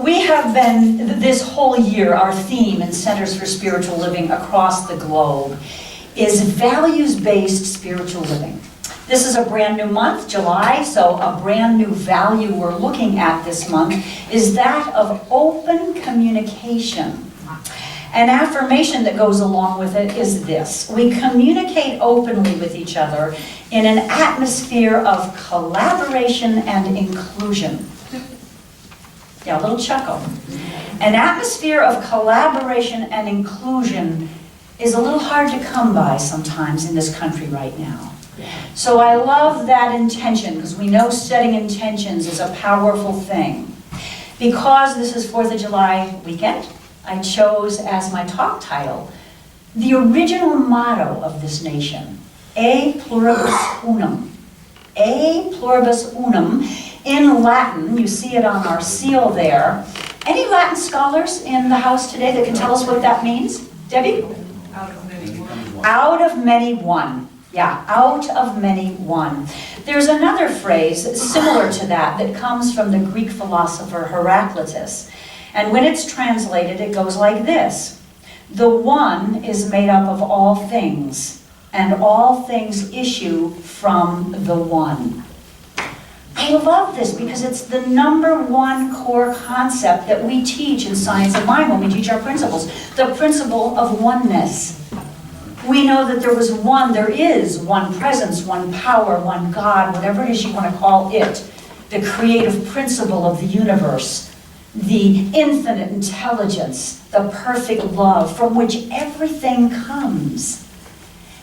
we have been, this whole year, our theme in Centers for Spiritual Living across the globe is values-based spiritual living. This is a brand new month, July, so a brand new value we're looking at this month is that of open communication. An affirmation that goes along with it is this: we communicate openly with each other in an atmosphere of collaboration and inclusion. Yeah, a little chuckle. An atmosphere of collaboration and inclusion is a little hard to come by sometimes in this country right now. So I love that intention, because we know setting intentions is a powerful thing. Because this is 4th of July weekend, I chose as my talk title the original motto of this nation, E Pluribus Unum. E Pluribus Unum. In Latin, you see it on our seal there. Any Latin scholars in the house today that can tell us what that means? Debbie? Out of many one. Out of many one. Yeah, out of many one. There's another phrase similar to that that comes from the Greek philosopher Heraclitus. And when it's translated, it goes like this: the one is made up of all things, and all things issue from the one. I love this because it's the #1 core concept that we teach in Science of Mind when we teach our principles, the principle of oneness. We know that there is one presence, one power, one God, whatever it is you want to call it, the creative principle of the universe, the infinite intelligence, the perfect love from which everything comes.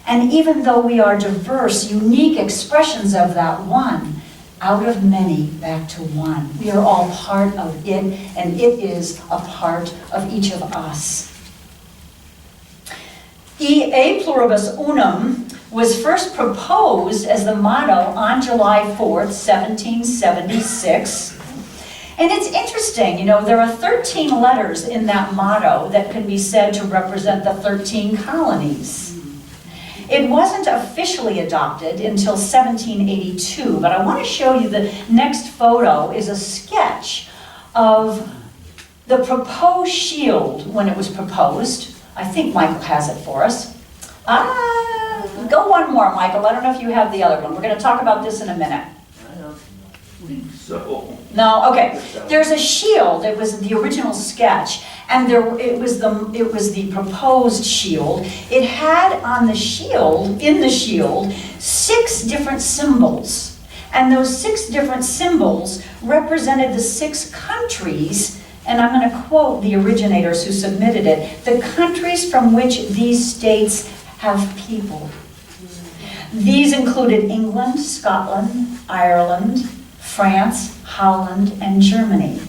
And even though we are diverse, unique expressions of that one, out of many, back to one. We are all part of it, and it is a part of each of us. E Pluribus Unum was first proposed as the motto on July 4th, 1776. And it's interesting, you know, there are 13 letters in that motto that can be said to represent the 13 colonies. It wasn't officially adopted until 1782, but I want to show you the next photo is a sketch of the proposed shield when it was proposed. I think Michael has it for us. Go one more, Michael. I don't know if you have the other one. We're going to talk about this in a minute. So. No, okay. There's a shield. It was the original sketch, and it was the proposed shield. It had on the shield, in the shield, 6 different symbols, and those 6 different symbols represented the 6 countries. And I'm going to quote the originators who submitted it: the countries from which these states have people. These included England, Scotland, Ireland, France, Holland, and Germany.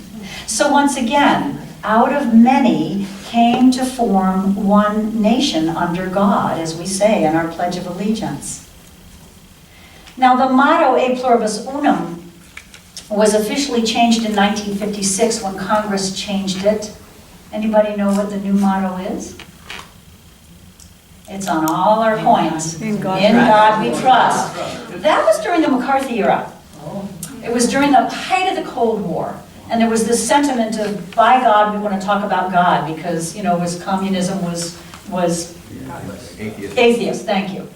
So once again, out of many came to form one nation under God, as we say in our Pledge of Allegiance. Now the motto, E Pluribus Unum, was officially changed in 1956 when Congress changed it. Anybody know what the new motto is? It's on all our coins. In God we trust. That was during the McCarthy era. It was during the height of the Cold War. And there was this sentiment of, by God, we want to talk about God, because, you know, communism was atheist, thank you.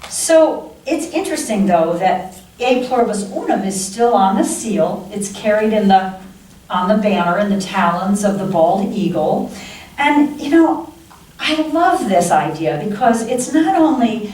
So it's interesting, though, that E Pluribus Unum is still on the seal. It's carried on the banner in the talons of the bald eagle. And, you know, I love this idea because it's not only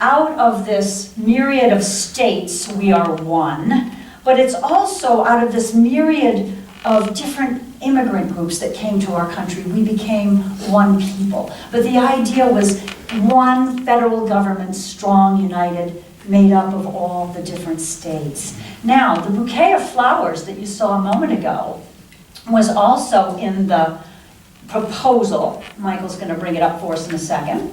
out of this myriad of states we are one, but it's also out of this myriad of different immigrant groups that came to our country. We became one people. But the idea was one federal government, strong, united, made up of all the different states. Now, the bouquet of flowers that you saw a moment ago was also in the proposal. Michael's going to bring it up for us in a second.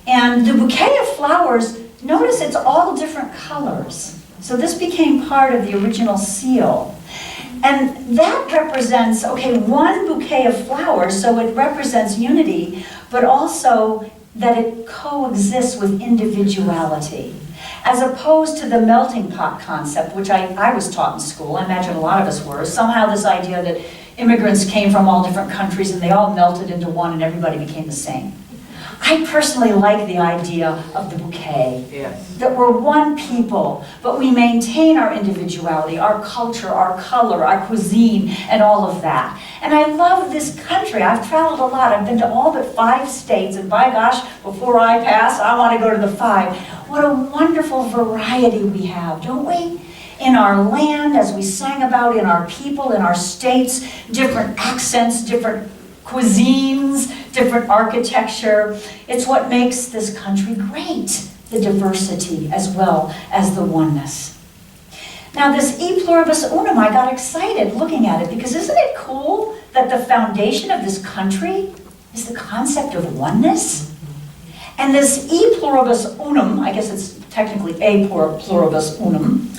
And the bouquet of flowers, notice it's all different colors. So this became part of the original seal. And that represents, okay, one bouquet of flowers, so it represents unity, but also that it coexists with individuality. as opposed to the melting pot concept, which I was taught in school. I imagine a lot of us were. Somehow this idea that immigrants came from all different countries and they all melted into one and everybody became the same. I personally like the idea of the bouquet. Yes. That we're one people, but we maintain our individuality, our culture, our color, our cuisine, and all of that. And I love this country. I've traveled a lot. I've been to all but 5 states, and by gosh, before I pass, I want to go to the 5. What a wonderful variety we have, don't we? In our land, as we sang about, in our people, in our states, different accents, different cuisines, different architecture. It's what makes this country great, the diversity as well as the oneness. Now this E Pluribus Unum, I got excited looking at it because isn't it cool that the foundation of this country is the concept of oneness? And this E Pluribus Unum, I guess it's technically A Pluribus Unum,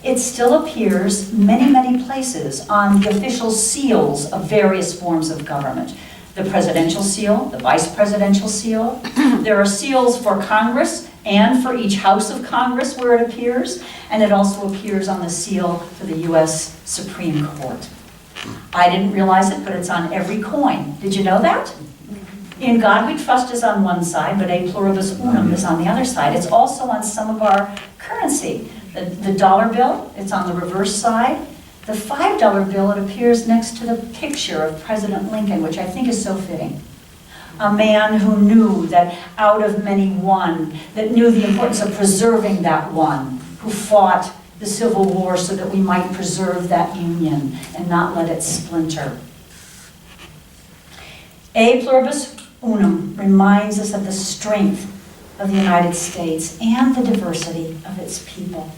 it still appears many, many places on the official seals of various forms of government. The presidential seal, the vice presidential seal. There are seals for Congress and for each house of Congress where it appears, and it also appears on the seal for the U.S. Supreme Court. I didn't realize it, but it's on every coin. Did you know that? In God We Trust is on one side, but A Pluribus Unum is on the other side. It's also on some of our currency. The dollar bill, it's on the reverse side. The $5 bill, it appears next to the picture of President Lincoln, which I think is so fitting. A man who knew that out of many one, that knew the importance of preserving that one, who fought the Civil War so that we might preserve that union and not let it splinter. A Pluribus Unum reminds us of the strength of the United States and the diversity of its people.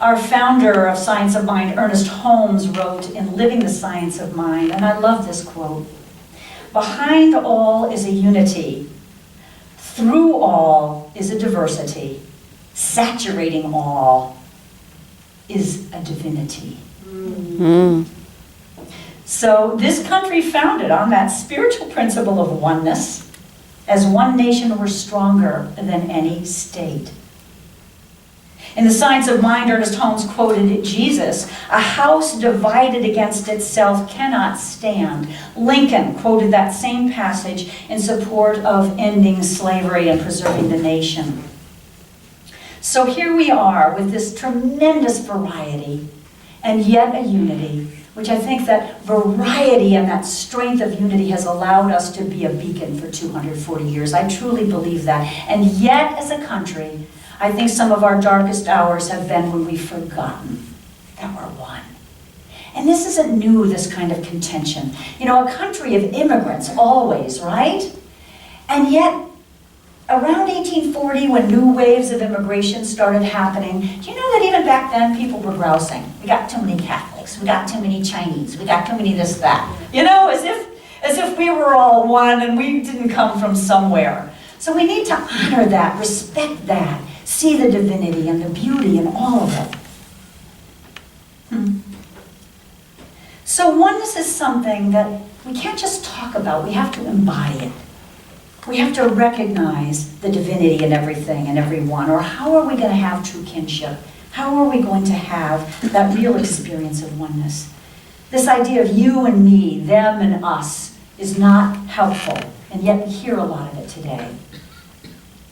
Our founder of Science of Mind, Ernest Holmes, wrote in Living the Science of Mind, and I love this quote, "Behind all is a unity. Through all is a diversity. Saturating all is a divinity." So this country founded on that spiritual principle of oneness. As one nation, we're stronger than any state. In the Science of Mind, Ernest Holmes quoted Jesus, "A house divided against itself cannot stand." Lincoln quoted that same passage in support of ending slavery and preserving the nation. So here we are with this tremendous variety and yet a unity, which I think that variety and that strength of unity has allowed us to be a beacon for 240 years. I truly believe that. And yet, as a country, I think some of our darkest hours have been when we've forgotten that we're one. And this isn't new, this kind of contention. You know, a country of immigrants always, right? And yet, around 1840, when new waves of immigration started happening, do you know that even back then people were grousing? We got too many Catholics, we got too many Chinese, we got too many this, that. You know, as if we were all one and we didn't come from somewhere. So we need to honor that, respect that, see the divinity and the beauty in all of it. So oneness is something that we can't just talk about, we have to embody it. We have to recognize the divinity in everything and everyone, or how are we going to have true kinship? How are we going to have that real experience of oneness? This idea of you and me, them and us, is not helpful, and yet we hear a lot of it today.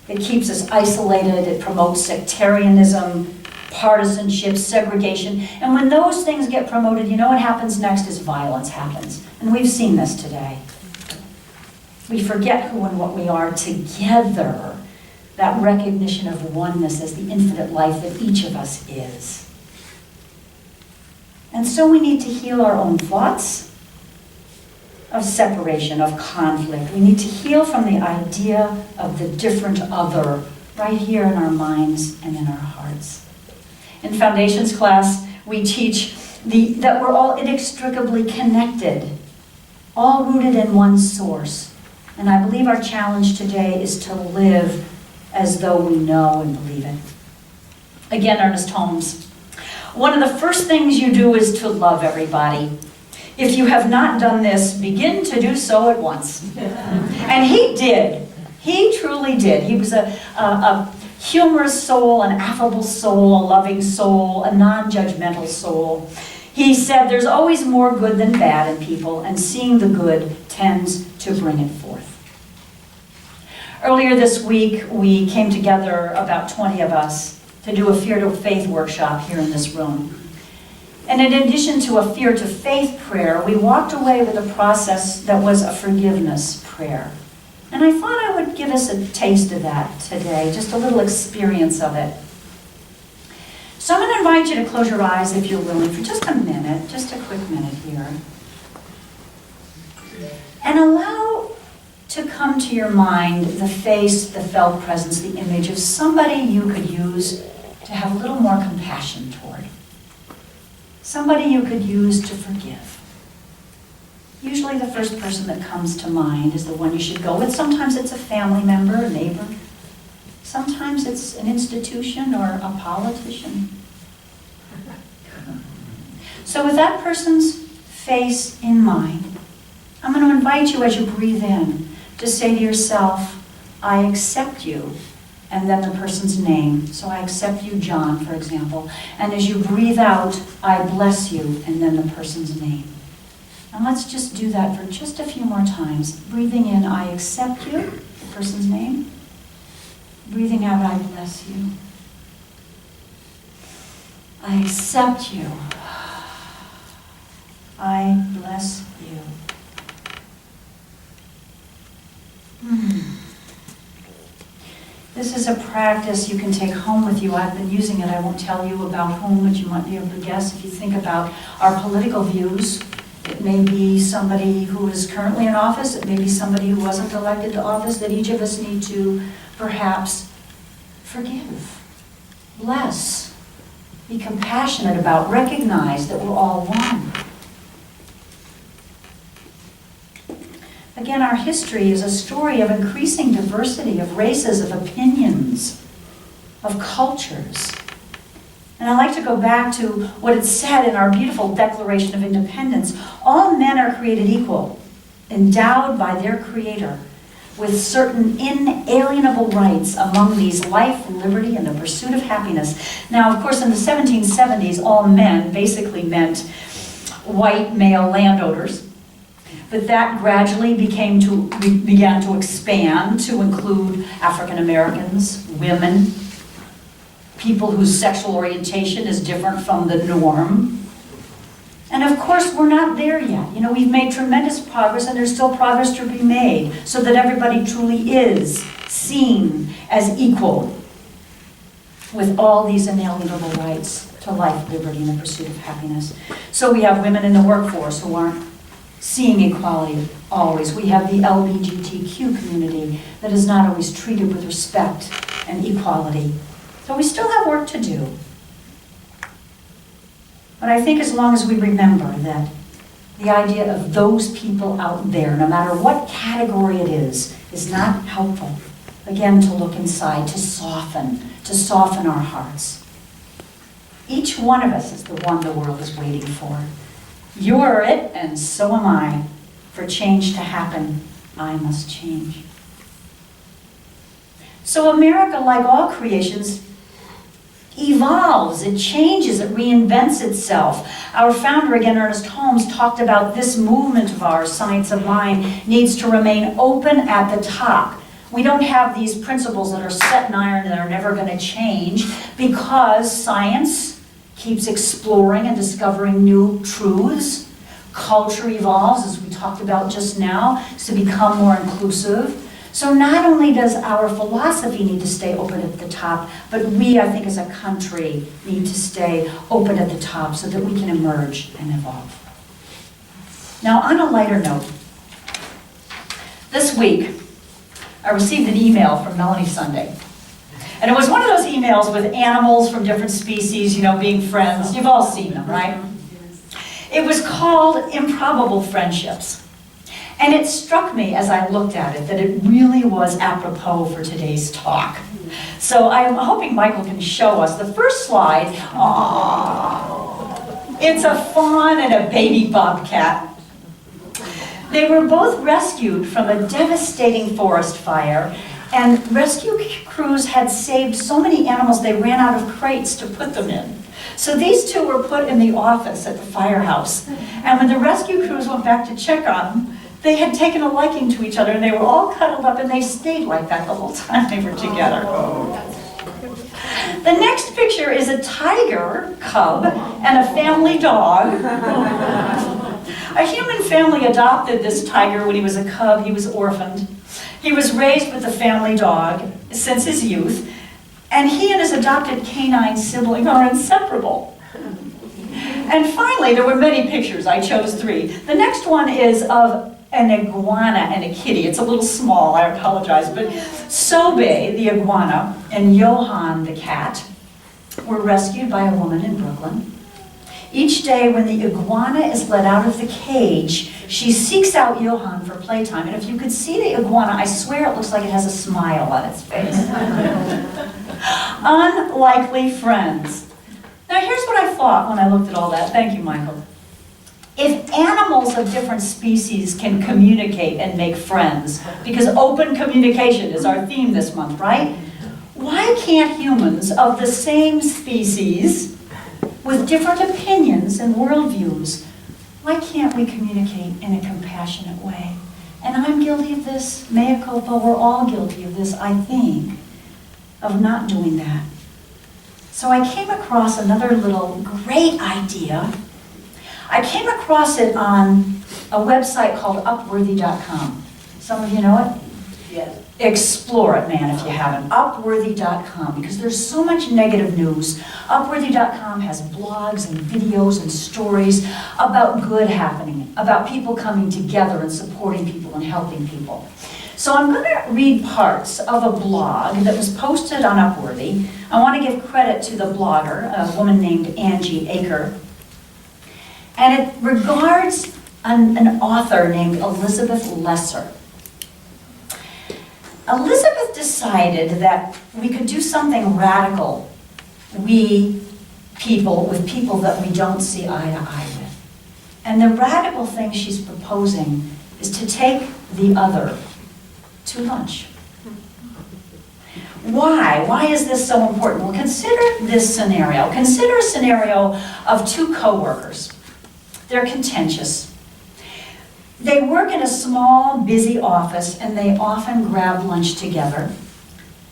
It keeps us isolated, it promotes sectarianism, partisanship, segregation, and when those things get promoted, you know what happens next is violence happens. And we've seen this today. We forget who and what we are together, that recognition of oneness as the infinite life that each of us is. And so we need to heal our own thoughts of separation, of conflict. We need to heal from the idea of the different other right here in our minds and in our hearts. In Foundations class, we teach that we're all inextricably connected, all rooted in one source. And I believe our challenge today is to live as though we know and believe it. Again, Ernest Holmes. One of the first things you do is to love everybody. If you have not done this, begin to do so at once. And he did. He truly did. He was a humorous soul, an affable soul, a loving soul, a non-judgmental soul. He said there's always more good than bad in people, and seeing the good tends to bring it forth. Earlier this week, we came together, about 20 of us, to do a Fear to Faith workshop here in this room. And in addition to a Fear to Faith prayer, we walked away with a process that was a forgiveness prayer. And I thought I would give us a taste of that today, just a little experience of it. So I'm going to invite you to close your eyes if you're willing for just a minute, just a quick minute here. And allow to come to your mind the face, the felt presence, the image of somebody you could use to have a little more compassion toward. Somebody you could use to forgive. Usually the first person that comes to mind is the one you should go with. Sometimes it's a family member, a neighbor. Sometimes it's an institution or a politician. So with that person's face in mind, I'm going to invite you as you breathe in to say to yourself, I accept you, and then the person's name. So I accept you, John, for example. And as you breathe out, I bless you, and then the person's name. And let's just do that for just a few more times. Breathing in, I accept you, the person's name. Breathing out, I bless you. I accept you. I bless you. This is a practice you can take home with you. I've been using it. I won't tell you about whom, but you might be able to guess if you think about our political views. It may be somebody who is currently in office. It may be somebody who wasn't elected to office that each of us need to perhaps forgive, bless, be compassionate about, recognize that we're all one. Again, our history is a story of increasing diversity of races, of opinions, of cultures. And I like to go back to what it said in our beautiful Declaration of Independence. All men are created equal, endowed by their Creator with certain inalienable rights, among these life, liberty, and the pursuit of happiness. Now, of course, in the 1770s, all men basically meant white male landowners. But that gradually began to expand to include African Americans, women, people whose sexual orientation is different from the norm. And of course, we're not there yet. You know, we've made tremendous progress, and there's still progress to be made so that everybody truly is seen as equal with all these inalienable rights to life, liberty, and the pursuit of happiness. So we have women in the workforce who aren't seeing equality always. We have the LGBTQ community that is not always treated with respect and equality. So we still have work to do. But I think as long as we remember that the idea of those people out there, no matter what category it is not helpful. Again, to look inside, to soften our hearts. Each one of us is the one the world is waiting for. You're it, and so am I. For change to happen, I must change. So America, like all creations, evolves, it changes, it reinvents itself. Our founder, again, Ernest Holmes, talked about this movement of ours, science of mind, needs to remain open at the top. We don't have these principles that are set in iron and are never going to change because science keeps exploring and discovering new truths. Culture evolves, as we talked about just now, to become more inclusive. So not only does our philosophy need to stay open at the top, but we, I think, as a country, need to stay open at the top so that we can emerge and evolve. Now, on a lighter note, this week, I received an email from Melanie Sunday. And it was one of those emails with animals from different species, you know, being friends. You've all seen them, right? It was called Improbable Friendships. And it struck me as I looked at it that it really was apropos for today's talk. So I'm hoping Michael can show us the first slide. Aww. It's a fawn and a baby bobcat. They were both rescued from a devastating forest fire And rescue crews had saved so many animals they ran out of crates to put them in. So these two were put in the office at the firehouse. And when the rescue crews went back to check on them, they had taken a liking to each other, and they were all cuddled up, and they stayed like that the whole time they were together. The next picture is a tiger cub and a family dog. A human family adopted this tiger when he was a cub. He was orphaned. He was raised with the family dog since his youth, and he and his adopted canine sibling are inseparable. And finally, there were many pictures. I chose 3. The next one is of an iguana and a kitty. It's a little small, I apologize, but Sobe, the iguana, and Johan, the cat, were rescued by a woman in Brooklyn. Each day when the iguana is let out of the cage, she seeks out Johan for playtime. And if you could see the iguana, I swear it looks like it has a smile on its face. Unlikely friends. Now here's what I thought when I looked at all that. Thank you, Michael. If animals of different species can communicate and make friends, because open communication is our theme this month, right? Why can't humans of the same species with different opinions and worldviews, why can't we communicate in a compassionate way? And I'm guilty of this, mea culpa, we're all guilty of this, I think, of not doing that. So I came across another little great idea. I came across it on a website called Upworthy.com. Some of you know it? Yes. Explore it, man, if you haven't. Upworthy.com, because there's so much negative news. Upworthy.com has blogs and videos and stories about good happening, about people coming together and supporting people and helping people. So I'm going to read parts of a blog that was posted on Upworthy. I want to give credit to the blogger, a woman named Angie Aker. And it regards an author named Elizabeth Lesser. Elizabeth decided that we could do something radical, we people, with people that we don't see eye to eye with. And the radical thing she's proposing is to take the other to lunch. Why? Why is this so important? Well, consider this scenario. Consider a scenario of 2 coworkers. They're contentious. They work in a small, busy office, and they often grab lunch together.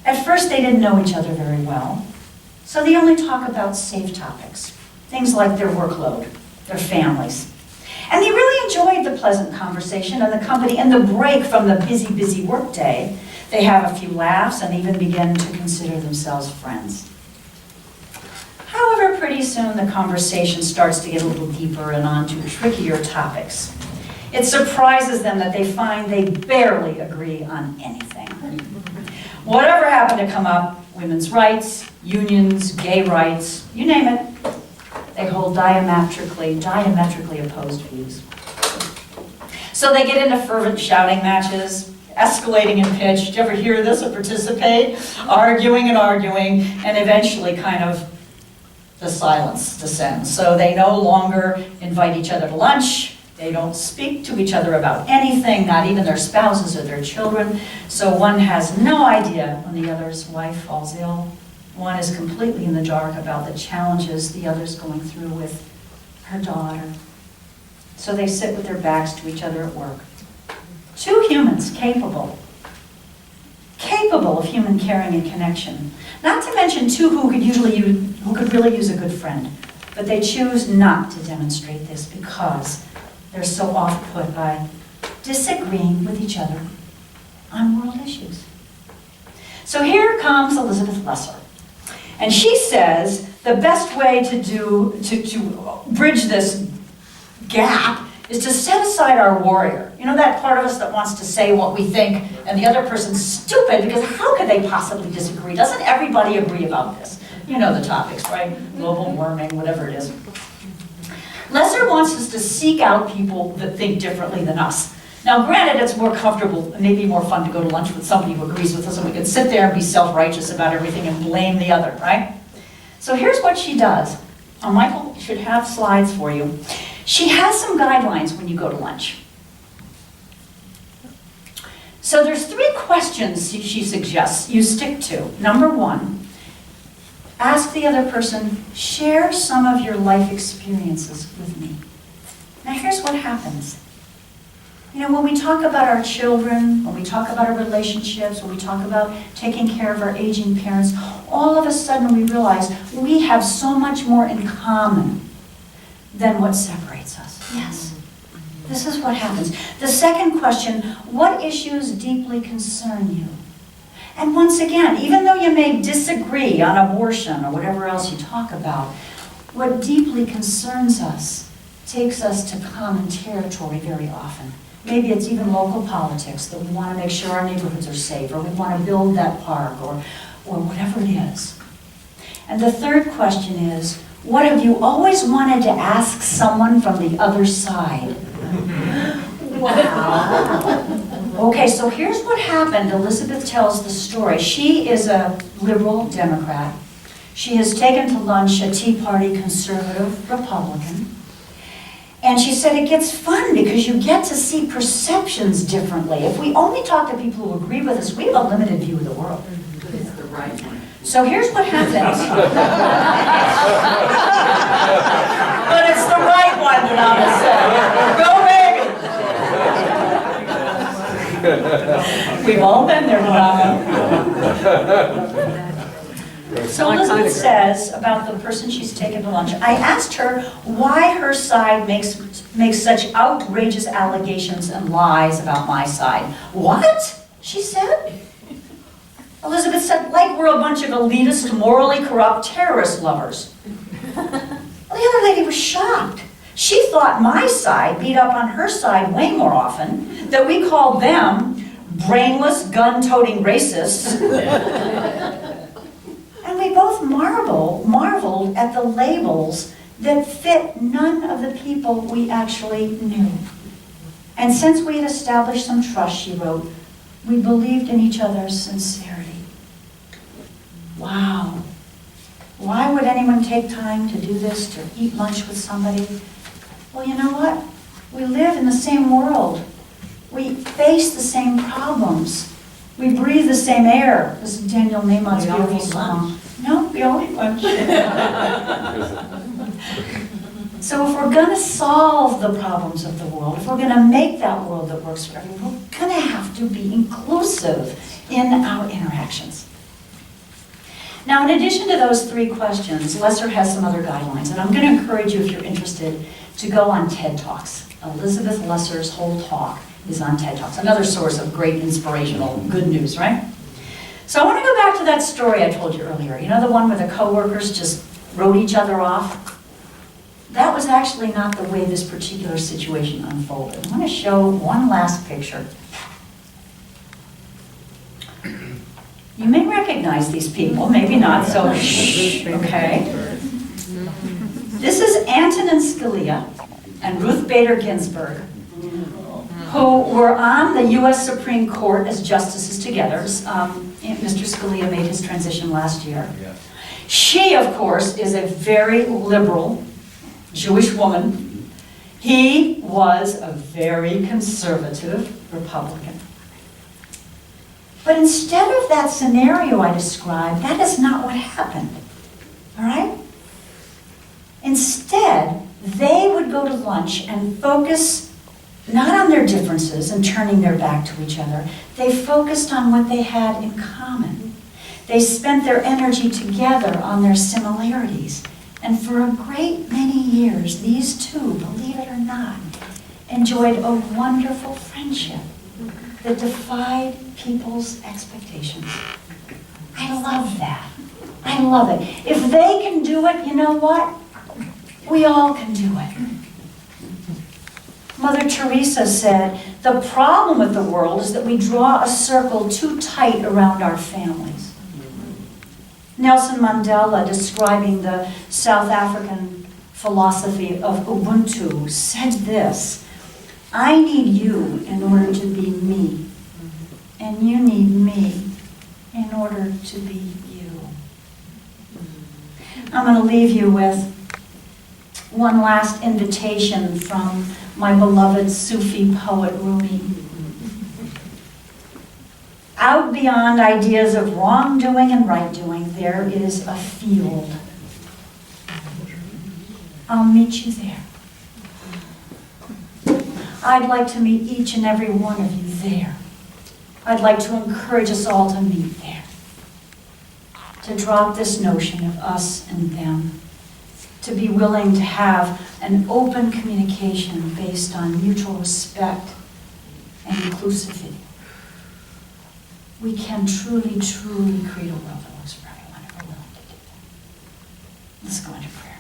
At first, they didn't know each other very well, so they only talk about safe topics, things like their workload, their families. And they really enjoyed the pleasant conversation and the company and the break from the busy, busy workday. They have a few laughs and even begin to consider themselves friends. However, pretty soon the conversation starts to get a little deeper and onto trickier topics. It surprises them that they find they barely agree on anything. Whatever happened to come up, women's rights, unions, gay rights, you name it, they hold diametrically opposed views. So they get into fervent shouting matches, escalating in pitch. Did you ever hear this or participate? Arguing, and eventually kind of the silence descends. So they no longer invite each other to lunch. They don't speak to each other about anything, not even their spouses or their children. So one has no idea when the other's wife falls ill. One is completely in the dark about the challenges the other's going through with her daughter. So they sit with their backs to each other at work. 2 humans capable of human caring and connection. Not to mention 2 who could really use a good friend. But they choose not to demonstrate this because they're so off-put by disagreeing with each other on world issues. So here comes Elizabeth Lesser. And she says the best way to bridge this gap is to set aside our warrior. You know that part of us that wants to say what we think and the other person's stupid because how could they possibly disagree? Doesn't everybody agree about this? You know the topics, right? Global warming, whatever it is. Lesser wants us to seek out people that think differently than us. Now, granted, it's more comfortable, and maybe more fun to go to lunch with somebody who agrees with us, and we can sit there and be self-righteous about everything and blame the other, right? So here's what she does. Michael should have slides for you. She has some guidelines when you go to lunch. So there's 3 questions she suggests you stick to. Number 1, ask the other person, share some of your life experiences with me. Now here's what happens. You know, when we talk about our children, when we talk about our relationships, when we talk about taking care of our aging parents, all of a sudden we realize we have so much more in common than what separates us. Yes, this is what happens. The second question, what issues deeply concern you? And once again, even though you may disagree on abortion or whatever else you talk about, what deeply concerns us takes us to common territory very often. Maybe it's even local politics, that we want to make sure our neighborhoods are safe, or we want to build that park, or whatever it is. And the third question is, what have you always wanted to ask someone from the other side? Wow. Okay, so here's what happened. Elizabeth tells the story. She is a liberal Democrat. She has taken to lunch a Tea Party conservative Republican. And she said it gets fun because you get to see perceptions differently. If we only talk to people who agree with us, we have a limited view of the world. It's the right one. So here's what happens. But it's the right one, Donna said. Go, baby! We've all been there, Donna. So Elizabeth says about the person she's taken to lunch, I asked her why her side makes such outrageous allegations and lies about my side. What? She said. Elizabeth said, like we're a bunch of elitist, morally corrupt terrorist lovers. Well, the other lady was shocked. She thought my side beat up on her side way more often, that we called them brainless, gun-toting racists. And we both marveled at the labels that fit none of the people we actually knew. And since we had established some trust, she wrote, we believed in each other's sincerity. Wow. Why would anyone take time to do this, to eat lunch with somebody? Well, you know what? We live in the same world. We face the same problems. We breathe the same air. This is Daniel Neymon's beautiful song. No, we all eat lunch. So if we're going to solve the problems of the world, if we're going to make that world that works for everyone, we're going to have to be inclusive in our interactions. Now, in addition to those 3 questions, Lesser has some other guidelines, and I'm going to encourage you, if you're interested, to go on TED Talks. Elizabeth Lesser's whole talk is on TED Talks, another source of great inspirational good news, right? So I want to go back to that story I told you earlier. You know, the one where the coworkers just wrote each other off? That was actually not the way this particular situation unfolded. I want to show one last picture. You may recognize these people, maybe not, so shh, okay. This is Antonin Scalia and Ruth Bader Ginsburg, who were on the U.S. Supreme Court as justices together. Mr. Scalia made his transition last year. She, of course, is a very liberal Jewish woman. He was a very conservative Republican. But instead of that scenario I described, that is not what happened. All right? Instead, they would go to lunch and focus not on their differences and turning their back to each other. They focused on what they had in common. They spent their energy together on their similarities. And for a great many years, these two, believe it or not, enjoyed a wonderful friendship that defied people's expectations. I love that. I love it. If they can do it, you know what? We all can do it. Mother Teresa said, the problem with the world is that we draw a circle too tight around our families. Nelson Mandela, describing the South African philosophy of Ubuntu, said this, I need you in order to be me, and you need me in order to be you. I'm going to leave you with one last invitation from my beloved Sufi poet Rumi. Out beyond ideas of wrongdoing and right doing, there is a field. I'll meet you there. I'd like to meet each and every one of you there. I'd like to encourage us all to meet there. To drop this notion of us and them. To be willing to have an open communication based on mutual respect and inclusivity. We can truly, truly create a world that works for everyone if we're willing to do that. Let's go into prayer.